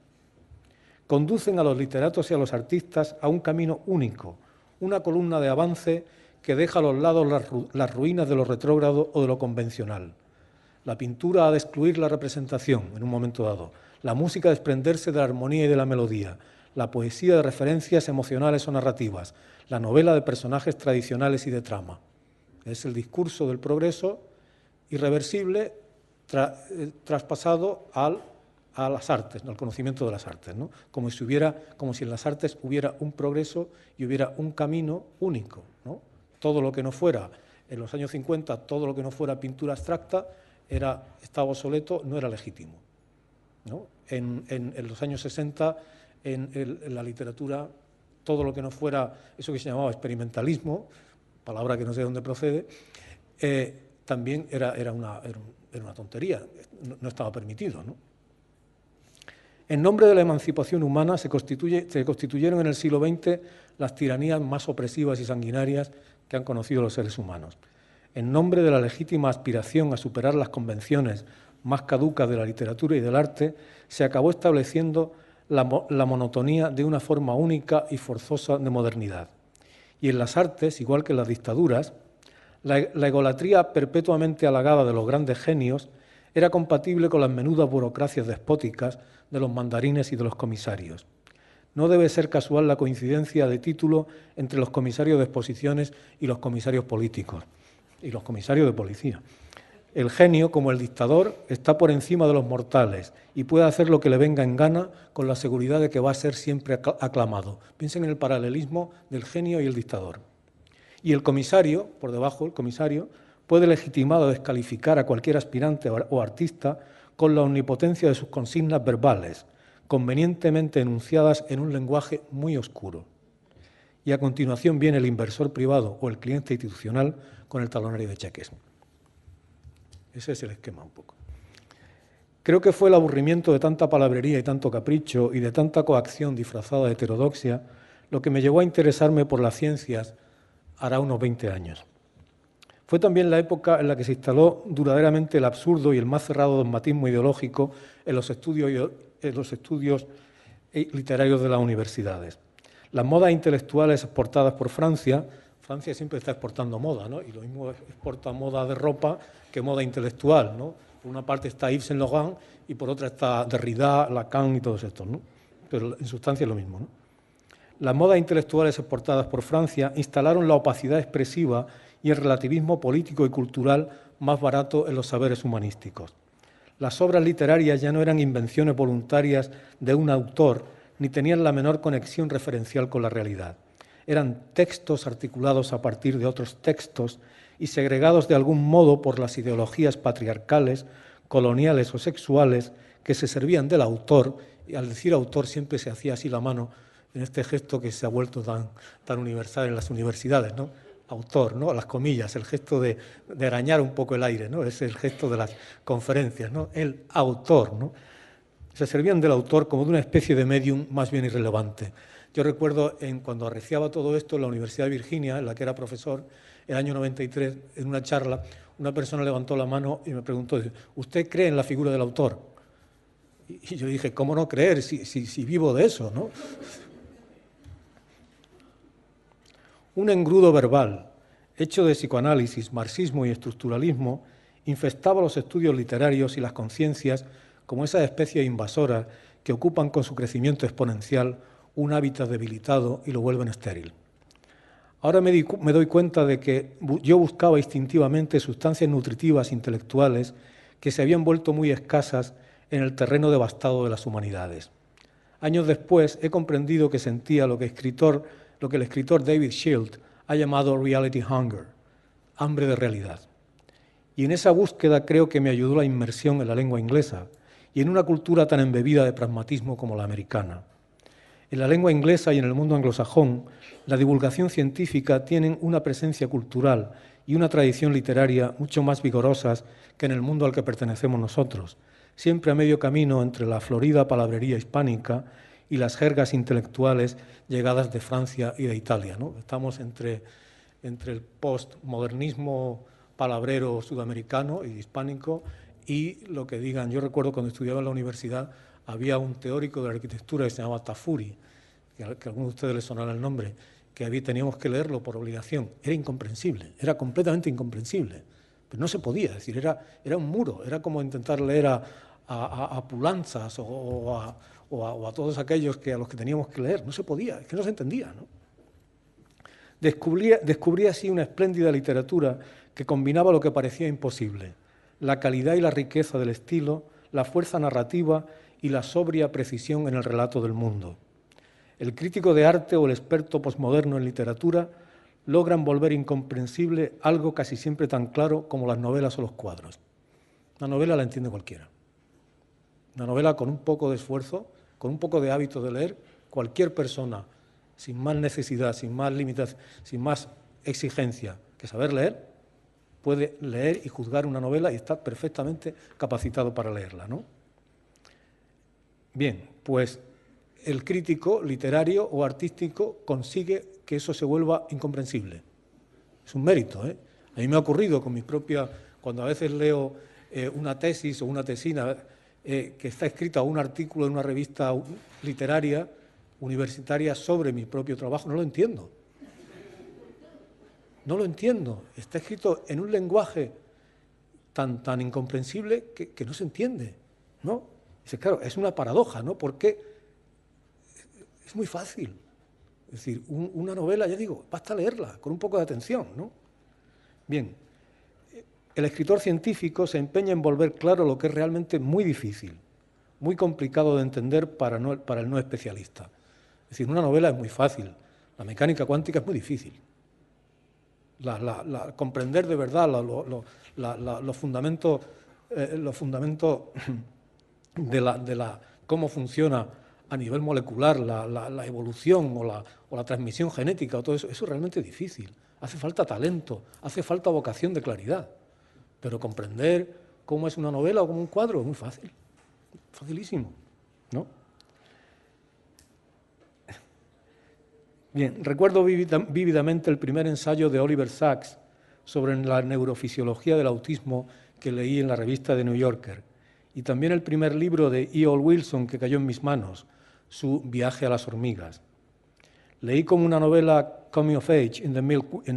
[SPEAKER 2] Conducen a los literatos y a los artistas a un camino único, una columna de avance que deja a los lados las ruinas de lo retrógrado o de lo convencional. La pintura ha de excluir la representación en un momento dado, la música desprenderse de la armonía y de la melodía, la poesía de referencias emocionales o narrativas, la novela de personajes tradicionales y de trama. Es el discurso del progreso irreversible traspasado a las artes, al conocimiento de las artes, ¿no? Como si en las artes hubiera un progreso y hubiera un camino único, ¿no? Todo lo que no fuera, en los años 50, todo lo que no fuera pintura abstracta estaba obsoleto, no era legítimo, ¿no? En los años 60, en la literatura, todo lo que no fuera eso que se llamaba experimentalismo, palabra que no sé de dónde procede, también era una tontería, no estaba permitido, ¿no? En nombre de la emancipación humana se constituyeron en el siglo XX las tiranías más opresivas y sanguinarias que han conocido los seres humanos. En nombre de la legítima aspiración a superar las convenciones más caducas de la literatura y del arte, se acabó estableciendo la monotonía de una forma única y forzosa de modernidad. Y en las artes, igual que en las dictaduras, la egolatría perpetuamente halagada de los grandes genios era compatible con las menudas burocracias despóticas de los mandarines y de los comisarios. No debe ser casual la coincidencia de título entre los comisarios de exposiciones y los comisarios políticos, y los comisarios de policía. El genio, como el dictador, está por encima de los mortales y puede hacer lo que le venga en gana con la seguridad de que va a ser siempre aclamado. Piensen en el paralelismo del genio y el dictador. Y el comisario, por debajo, el comisario, puede legitimar o descalificar a cualquier aspirante o artista con la omnipotencia de sus consignas verbales, convenientemente enunciadas en un lenguaje muy oscuro. Y a continuación viene el inversor privado o el cliente institucional con el talonario de cheques. Ese es el esquema un poco. Creo que fue el aburrimiento de tanta palabrería y tanto capricho y de tanta coacción disfrazada de heterodoxia lo que me llevó a interesarme por las ciencias hará unos 20 años. Fue también la época en la que se instaló duraderamente el absurdo y el más cerrado dogmatismo ideológico en los estudios literarios de las universidades. Las modas intelectuales exportadas por Francia siempre está exportando moda, ¿no? Y lo mismo exporta moda de ropa que moda intelectual, ¿no? Por una parte está Yves Saint Laurent y por otra está Derrida, Lacan y todos estos, ¿no? Pero en sustancia es lo mismo, ¿no? Las modas intelectuales exportadas por Francia instalaron la opacidad expresiva y el relativismo político y cultural más barato en los saberes humanísticos. Las obras literarias ya no eran invenciones voluntarias de un autor ni tenían la menor conexión referencial con la realidad. Eran textos articulados a partir de otros textos y segregados de algún modo por las ideologías patriarcales, coloniales o sexuales que se servían del autor, y al decir autor siempre se hacía así la mano en este gesto que se ha vuelto tan universal en las universidades, ¿no? Autor, ¿no? Las comillas, el gesto de arañar un poco el aire, ¿no? Es el gesto de las conferencias, ¿no? El autor, ¿no? Se servían del autor como de una especie de medium más bien irrelevante. Yo recuerdo cuando arreciaba todo esto en la Universidad de Virginia, en la que era profesor, el año 93, en una charla, una persona levantó la mano y me preguntó, ¿usted cree en la figura del autor? Y yo dije, ¿cómo no creer si vivo de eso, ¿no? Un engrudo verbal, hecho de psicoanálisis, marxismo y estructuralismo, infestaba los estudios literarios y las conciencias como esas especies invasoras que ocupan con su crecimiento exponencial un hábitat debilitado y lo vuelven estéril. Ahora me doy cuenta de que yo buscaba instintivamente sustancias nutritivas intelectuales que se habían vuelto muy escasas en el terreno devastado de las humanidades. Años después he comprendido que sentía lo que el escritor David Shield ha llamado reality hunger, hambre de realidad. Y en esa búsqueda creo que me ayudó la inmersión en la lengua inglesa y en una cultura tan embebida de pragmatismo como la americana. En la lengua inglesa y en el mundo anglosajón, la divulgación científica tienen una presencia cultural y una tradición literaria mucho más vigorosas que en el mundo al que pertenecemos nosotros, siempre a medio camino entre la florida palabrería hispánica y las jergas intelectuales llegadas de Francia y de Italia, ¿no? Estamos entre el postmodernismo palabrero sudamericano y hispánico y lo que digan. Yo recuerdo cuando estudiaba en la universidad había un teórico de la arquitectura que se llamaba Tafuri, que a algunos de ustedes les sonará el nombre, que teníamos que leerlo por obligación. Era incomprensible, era completamente incomprensible, pero no se podía, es decir, era un muro, era como intentar leer a Pulanzas o a todos aquellos a los que teníamos que leer. No se podía, es que no se entendía, ¿no? Descubrí así una espléndida literatura que combinaba lo que parecía imposible, la calidad y la riqueza del estilo, la fuerza narrativa y la sobria precisión en el relato del mundo. El crítico de arte o el experto posmoderno en literatura logran volver incomprensible algo casi siempre tan claro como las novelas o los cuadros. Una novela la entiende cualquiera. Una novela con un poco de esfuerzo, con un poco de hábito de leer, cualquier persona, sin más necesidad, sin más limitación, sin más exigencia que saber leer, puede leer y juzgar una novela y está perfectamente capacitado para leerla, ¿no? Bien, pues el crítico literario o artístico consigue que eso se vuelva incomprensible. Es un mérito, ¿eh? A mí me ha ocurrido con mis propias, cuando a veces leo una tesis o una tesina que está escrita o un artículo en una revista literaria, universitaria, sobre mi propio trabajo, no lo entiendo. No lo entiendo. Está escrito en un lenguaje tan incomprensible que no se entiende, ¿no? Dice, claro, es una paradoja, ¿no? Porque es muy fácil. Es decir, una novela, ya digo, basta leerla con un poco de atención, ¿no? Bien, el escritor científico se empeña en volver claro lo que es realmente muy difícil, muy complicado de entender para el no especialista. Es decir, una novela es muy fácil, la mecánica cuántica es muy difícil. Comprender de verdad los fundamentos de cómo funciona a nivel molecular la evolución o la transmisión genética o todo eso, eso es realmente difícil. Hace falta talento, hace falta vocación de claridad. Pero comprender cómo es una novela o como un cuadro es muy fácil, facilísimo, ¿no? Bien, recuerdo vívidamente el primer ensayo de Oliver Sacks sobre la neurofisiología del autismo que leí en la revista The New Yorker, y también el primer libro de E.O. Wilson que cayó en mis manos, su Viaje a las hormigas. Leí como una novela Coming of Age in the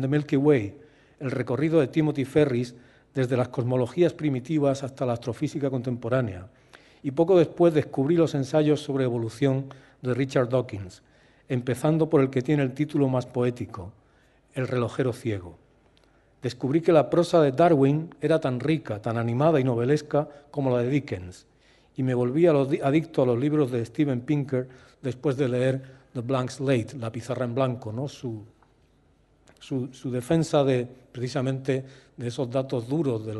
[SPEAKER 2] Milky Way, el recorrido de Timothy Ferris desde las cosmologías primitivas hasta la astrofísica contemporánea, y poco después descubrí los ensayos sobre evolución de Richard Dawkins, empezando por el que tiene el título más poético, El relojero ciego. Descubrí que la prosa de Darwin era tan rica, tan animada y novelesca como la de Dickens, y me volví adicto a los libros de Steven Pinker después de leer The Blank Slate, la pizarra en blanco, ¿no? Su defensa precisamente de esos datos duros de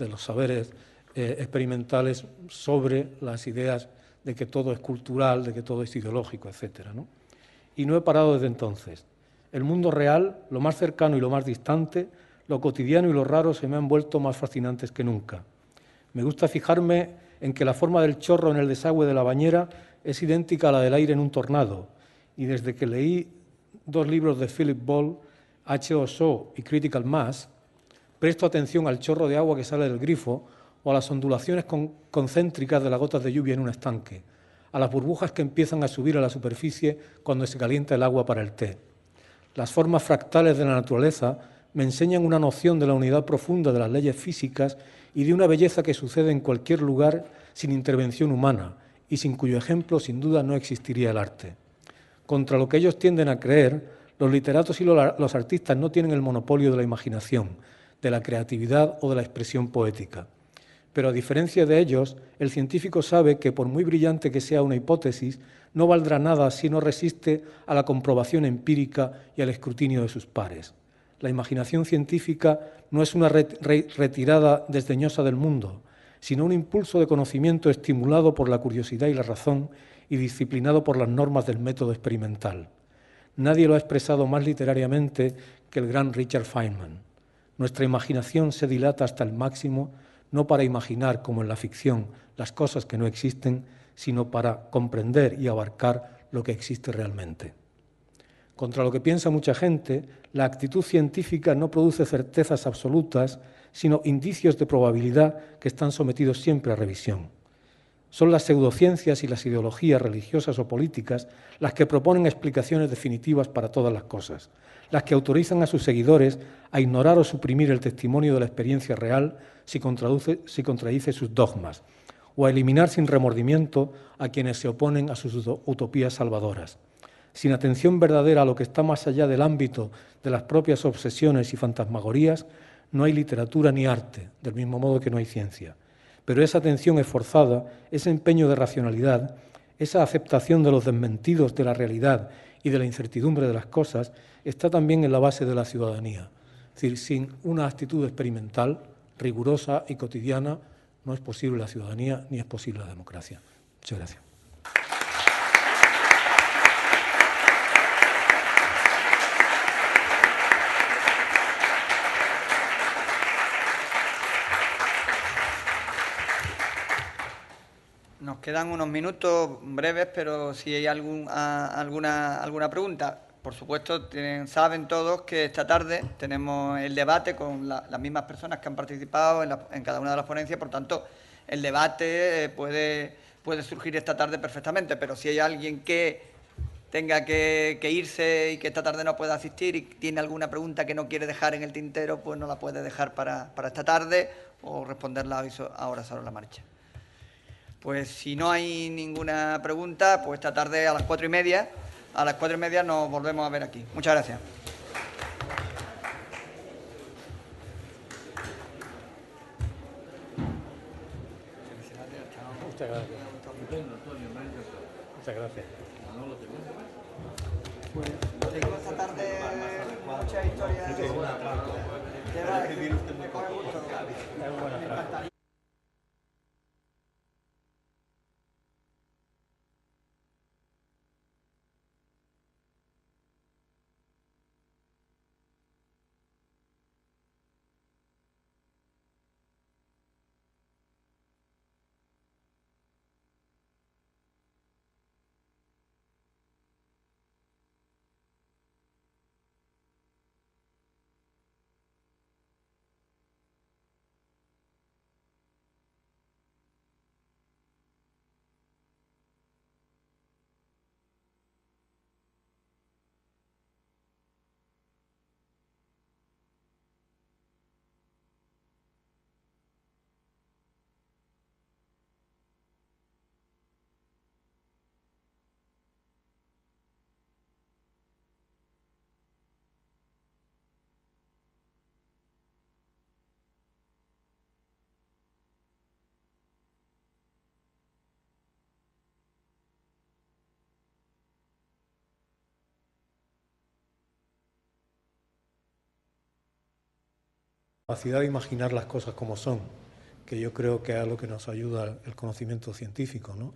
[SPEAKER 2] los saberes experimentales sobre las ideas de que todo es cultural, de que todo es ideológico, etcétera, ¿no? y no he parado desde entonces. El mundo real, lo más cercano y lo más distante, lo cotidiano y lo raro se me han vuelto más fascinantes que nunca. Me gusta fijarme en que la forma del chorro en el desagüe de la bañera es idéntica a la del aire en un tornado, y desde que leí 2 libros de Philip Ball, H2O y Critical Mass, presto atención al chorro de agua que sale del grifo o a las ondulaciones concéntricas de las gotas de lluvia en un estanque, a las burbujas que empiezan a subir a la superficie cuando se calienta el agua para el té. Las formas fractales de la naturaleza me enseñan una noción de la unidad profunda de las leyes físicas y de una belleza que sucede en cualquier lugar sin intervención humana y sin cuyo ejemplo, sin duda, no existiría el arte. Contra lo que ellos tienden a creer, los literatos y los artistas no tienen el monopolio de la imaginación, de la creatividad o de la expresión poética. Pero a diferencia de ellos, el científico sabe que, por muy brillante que sea una hipótesis, no valdrá nada si no resiste a la comprobación empírica y al escrutinio de sus pares. La imaginación científica no es una retirada desdeñosa del mundo, sino un impulso de conocimiento estimulado por la curiosidad y la razón y disciplinado por las normas del método experimental. Nadie lo ha expresado más literariamente que el gran Richard Feynman. Nuestra imaginación se dilata hasta el máximo, no para imaginar, como en la ficción, las cosas que no existen, sino para comprender y abarcar lo que existe realmente. Contra lo que piensa mucha gente, la actitud científica no produce certezas absolutas, sino indicios de probabilidad que están sometidos siempre a revisión. Son las pseudociencias y las ideologías religiosas o políticas las que proponen explicaciones definitivas para todas las cosas, las que autorizan a sus seguidores a ignorar o suprimir el testimonio de la experiencia real si contradice sus dogmas, o a eliminar sin remordimiento a quienes se oponen a sus utopías salvadoras. Sin atención verdadera a lo que está más allá del ámbito de las propias obsesiones y fantasmagorías, no hay literatura ni arte, del mismo modo que no hay ciencia. Pero esa atención esforzada, ese empeño de racionalidad, esa aceptación de los desmentidos de la realidad y de la incertidumbre de las cosas, está también en la base de la ciudadanía. Es decir, sin una actitud experimental, rigurosa y cotidiana, no es posible la ciudadanía ni es posible la democracia. Muchas gracias.
[SPEAKER 1] Nos quedan unos minutos breves, pero si hay alguna pregunta, por supuesto, saben todos que esta tarde tenemos el debate con las mismas personas que han participado en cada una de las ponencias, por tanto, el debate puede surgir esta tarde perfectamente, pero si hay alguien que tenga que irse y que esta tarde no pueda asistir y tiene alguna pregunta que no quiere dejar en el tintero, pues no la puede dejar para esta tarde o responderla ahora sobre la marcha. Pues si no hay ninguna pregunta, pues esta tarde a las 4:30, nos volvemos a ver aquí. Muchas gracias.
[SPEAKER 2] Muchas gracias. Muchas gracias.
[SPEAKER 1] Pues seguimos esta tarde muchas historias.
[SPEAKER 2] Capacidad de imaginar las cosas como son, que yo creo que es lo que nos ayuda el conocimiento científico, ¿no?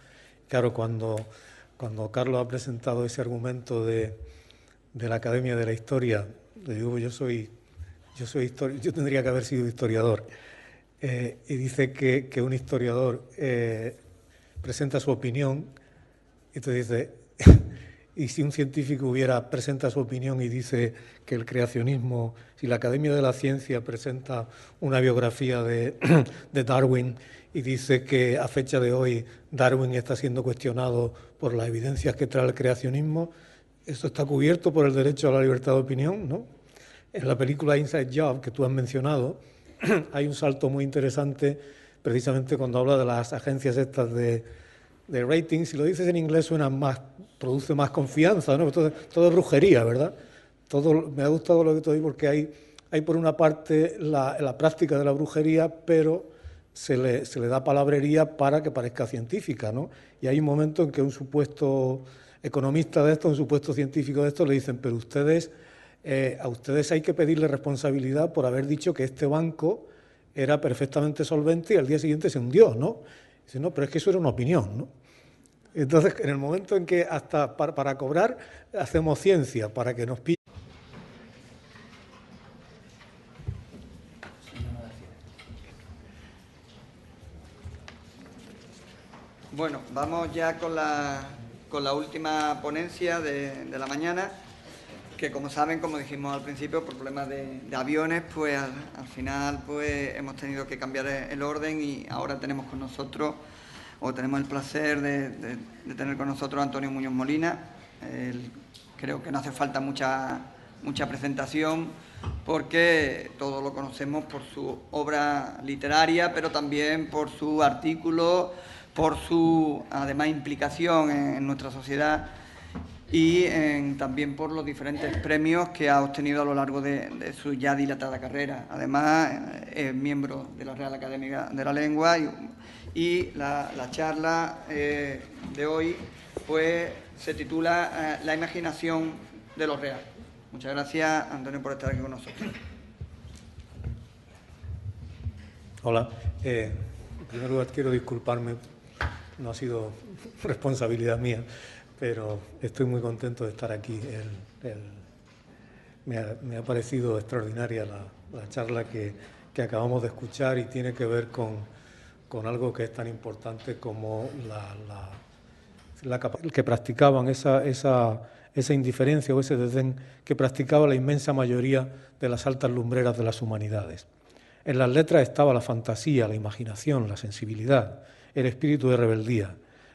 [SPEAKER 2] Claro, cuando cuando Carlos ha presentado ese argumento de la Academia de la Historia, le digo, yo tendría que haber sido historiador, y dice que un historiador presenta su opinión, y entonces dice, y si un científico presenta su opinión y dice que el creacionismo, si la Academia de la Ciencia presenta una biografía de Darwin y dice que a fecha de hoy Darwin está siendo cuestionado por las evidencias que trae el creacionismo, ¿esto está cubierto por el derecho a la libertad de opinión? ¿No? En la película Inside Job, que tú has mencionado, hay un salto muy interesante precisamente cuando habla de las agencias estas de rating. Si lo dices en inglés suena más, produce más confianza, ¿no? Todo es brujería, ¿verdad? Me ha gustado lo que tú dices porque hay por una parte la práctica de la brujería, pero se le da palabrería para que parezca científica, ¿no? Y hay un momento en que un supuesto economista de esto, un supuesto científico de esto, le dicen, pero a ustedes hay que pedirle responsabilidad por haber dicho que este banco era perfectamente solvente y al día siguiente se hundió, ¿no? Dice, no, pero es que eso era una opinión, ¿no? Entonces, en el momento en que hasta para cobrar hacemos ciencia, para que nos pillen.
[SPEAKER 1] Bueno, vamos ya con la última ponencia de la mañana, que como saben, como dijimos al principio, por problemas de aviones, pues al final pues hemos tenido que cambiar el orden y ahora tenemos con nosotros, o tenemos el placer de tener con nosotros a Antonio Muñoz Molina. Creo que no hace falta mucha presentación porque todos lo conocemos por su obra literaria, pero también por su artículo, por su, además, implicación en nuestra sociedad y también por los diferentes premios que ha obtenido a lo largo de su ya dilatada carrera. Además, es miembro de la Real Academia de la Lengua y la charla de hoy pues, se titula La imaginación de lo real. Muchas gracias, Antonio, por estar aquí con nosotros.
[SPEAKER 2] Hola. En primer lugar, quiero disculparme. No ha sido responsabilidad mía, pero estoy muy contento de estar aquí. Me ha parecido extraordinaria la charla que acabamos de escuchar y tiene que ver con algo que es tan importante como que practicaban esa indiferencia o ese desdén que practicaba la inmensa mayoría de las altas lumbreras de las humanidades. En las letras estaba la fantasía, la imaginación, la sensibilidad, el espíritu de rebeldía.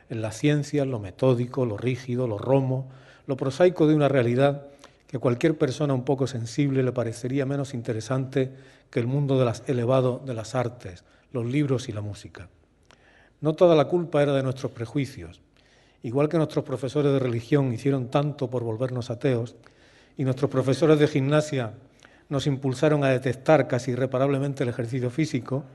[SPEAKER 2] En las ciencias, lo metódico, lo rígido, lo romo, lo prosaico de una realidad que a cualquier persona un poco sensible le parecería menos interesante que el mundo elevado de las artes, los libros y la música. No toda la culpa era de nuestros prejuicios. Igual que nuestros profesores de religión hicieron tanto por volvernos ateos y nuestros profesores de gimnasia nos impulsaron a detestar casi irreparablemente el ejercicio físico,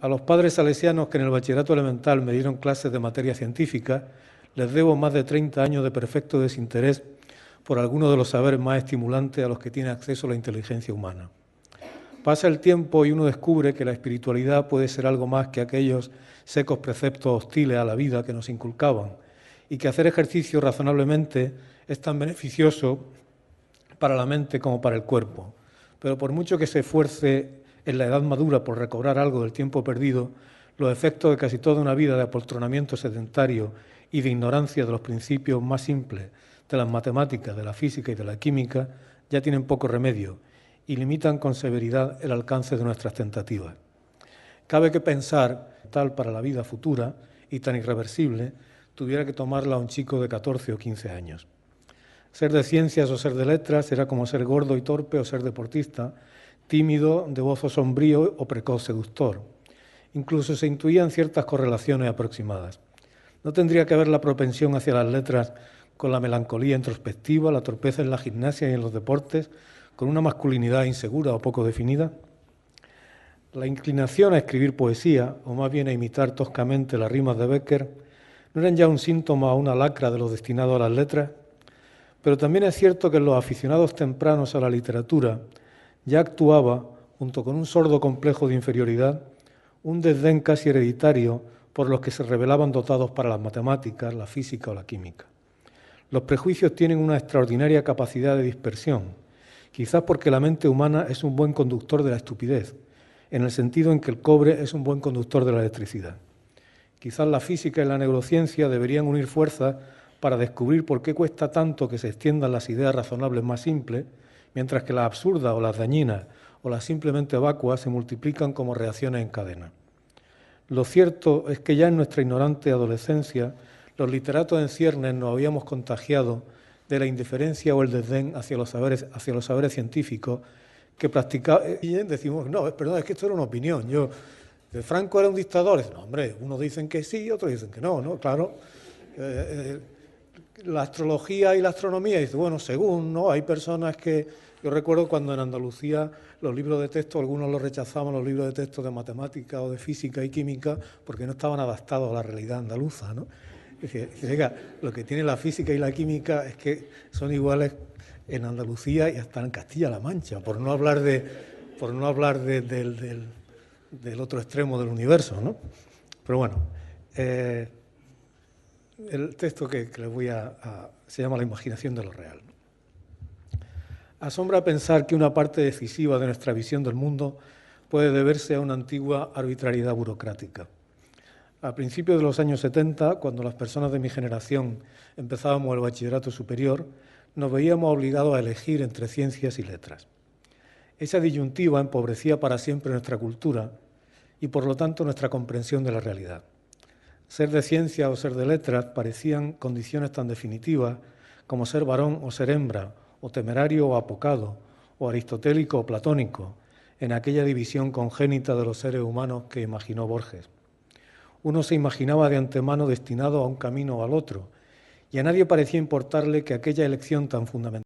[SPEAKER 2] a los padres salesianos que en el bachillerato elemental me dieron clases de materia científica, les debo más de 30 años de perfecto desinterés por algunos de los saberes más estimulantes a los que tiene acceso la inteligencia humana. Pasa el tiempo y uno descubre que la espiritualidad puede ser algo más que aquellos secos preceptos hostiles a la vida que nos inculcaban y que hacer ejercicio razonablemente es tan beneficioso para la mente como para el cuerpo. Pero por mucho que se esfuerce en la edad madura por recobrar algo del tiempo perdido, los efectos de casi toda una vida de apoltronamiento sedentario y de ignorancia de los principios más simples de las matemáticas, de la física y de la química ya tienen poco remedio y limitan con severidad el alcance de nuestras tentativas. Cabe que pensar, tal para la vida futura y tan irreversible, tuviera que tomarla un chico de 14 o 15 años. Ser de ciencias o ser de letras era como ser gordo y torpe o ser deportista, tímido, de bozo sombrío o precoz seductor. Incluso se intuían ciertas correlaciones aproximadas. ¿No tendría que ver la propensión hacia las letras con la melancolía introspectiva, la torpeza en la gimnasia y en los deportes, con una masculinidad insegura o poco definida? La inclinación a escribir poesía, o más bien a imitar toscamente las rimas de Becker, ¿no eran ya un síntoma o una lacra de los destinados a las letras? Pero también es cierto que en los aficionados tempranos a la literatura ya actuaba, junto con un sordo complejo de inferioridad, un desdén casi hereditario por los que se revelaban dotados para las matemáticas, la física o la química. Los prejuicios tienen una extraordinaria capacidad de dispersión, quizás porque la mente humana es un buen conductor de la estupidez, en el sentido en que el cobre es un buen conductor de la electricidad. Quizás la física y la neurociencia deberían unir fuerzas para descubrir por qué cuesta tanto que se extiendan las ideas razonables más simples, mientras que las absurdas o las dañinas o las simplemente vacuas se multiplican como reacciones en cadena. Lo cierto es que ya en nuestra ignorante adolescencia, los literatos en ciernes nos habíamos contagiado de la indiferencia o el desdén hacia los saberes científicos que practicaba. Y decimos, no, perdón, es que esto era una opinión. ¿Franco era un dictador? No, hombre, unos dicen que sí, otros dicen que no, ¿no? Claro. La astrología y la astronomía, dice, bueno, según, ¿no? Hay personas que... Yo recuerdo cuando en Andalucía los libros de texto, algunos los rechazaban, los libros de texto de matemática o de física y química, porque no estaban adaptados a la realidad andaluza, ¿no? Dice, lo que tiene la física y la química es que son iguales en Andalucía y hasta en Castilla-La Mancha, por no hablar del otro extremo del universo, ¿no? Pero bueno, el texto que les voy se llama La imaginación de lo real. Asombra pensar que una parte decisiva de nuestra visión del mundo puede deberse a una antigua arbitrariedad burocrática. A principios de los años 70, cuando las personas de mi generación empezábamos el bachillerato superior, nos veíamos obligados a elegir entre ciencias y letras. Esa disyuntiva empobrecía para siempre nuestra cultura y, por lo tanto, nuestra comprensión de la realidad. Ser de ciencia o ser de letras parecían condiciones tan definitivas como ser varón o ser hembra, o temerario o apocado, o aristotélico o platónico, en aquella división congénita de los seres humanos que imaginó Borges. Uno se imaginaba de antemano destinado a un camino o al otro, y a nadie parecía importarle que aquella elección tan fundamental